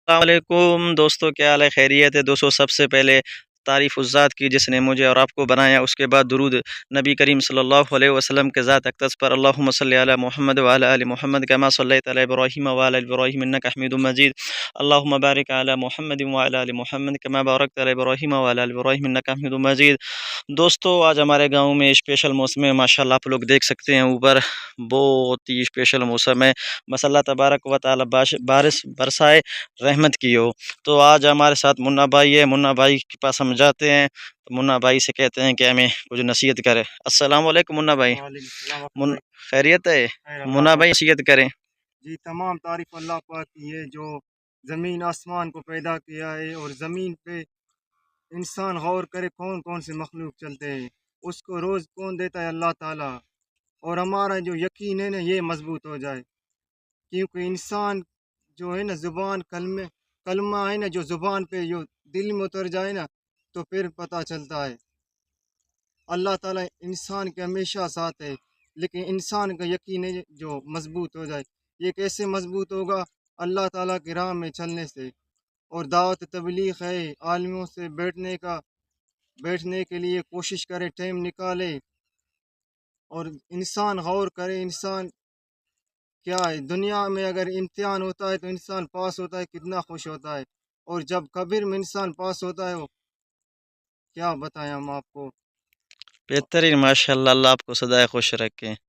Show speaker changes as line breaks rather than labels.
السلام علیکم دوستوں، کیا حال ہے؟ خیریت ہے دوستوں؟ سب سے پہلے تعریف اس ذات کی جس نے مجھے اور آپ کو بنایا، اس کے بعد درود نبی کریم صلی اللہ علیہ وسلم کے ذات اقدس پر۔ اللہم صلی علی محمد وعلی آل محمد کما صلیت علی ابراہیم وعلی آل ابراہیم انک حمید مجید۔ اللہم بارک علی محمد وعلی آل محمد کما بارکت علی ابراہیم وعلی آل ابراہیم انک حمید مجید۔ دوستو، آج ہمارے گاؤں میں اسپیشل موسم ہے، ماشاءاللہ آپ لوگ دیکھ سکتے ہیں اوپر بہت ہی اسپیشل موسم ہے۔ بس اللہ تبارک و تعالی بارش برسائے، رحمت کی ہو۔ تو آج ہمارے ساتھ منا بھائی ہے، منا بھائی کے پاس ہم جاتے ہیں تو منا بھائی سے کہتے ہیں کہ ہمیں کچھ نصیحت کرے۔ السلام علیکم منا بھائی۔
وعلیکم السلام
خیریت ہے؟
خیر
منا
اللہ
بھائی
پاک۔
نصیحت کریں۔
جی، تمام تعریف اللہ پاک کی ہے جو زمین آسمان کو پیدا کیا ہے، اور زمین پہ انسان غور کرے کون کون سے مخلوق چلتے ہیں، اس کو روز کون دیتا ہے؟ اللہ تعالیٰ۔ اور ہمارا جو یقین ہے نا یہ مضبوط ہو جائے، کیونکہ انسان جو ہے نا زبان کلمہ ہے نا جو زبان پہ جو دل میں اتر جائے نا تو پھر پتہ چلتا ہے اللہ تعالیٰ انسان کے ہمیشہ ساتھ ہے۔ لیکن انسان کا یقین ہے جو مضبوط ہو جائے، یہ کیسے مضبوط ہوگا؟ اللہ تعالیٰ کی راہ میں چلنے سے، اور دعوت تبلیغ ہے، عالموں سے بیٹھنے کے لیے کوشش کرے، ٹائم نکالے، اور انسان غور کرے۔ انسان کیا ہے دنیا میں اگر امتحان ہوتا ہے تو انسان پاس ہوتا ہے، کتنا خوش ہوتا ہے، اور جب قبر میں انسان پاس ہوتا ہے وہ کیا بتائیں ہم آپ کو۔
بہترین، ماشاءاللہ، اللہ آپ کو سدائے خوش رکھیں۔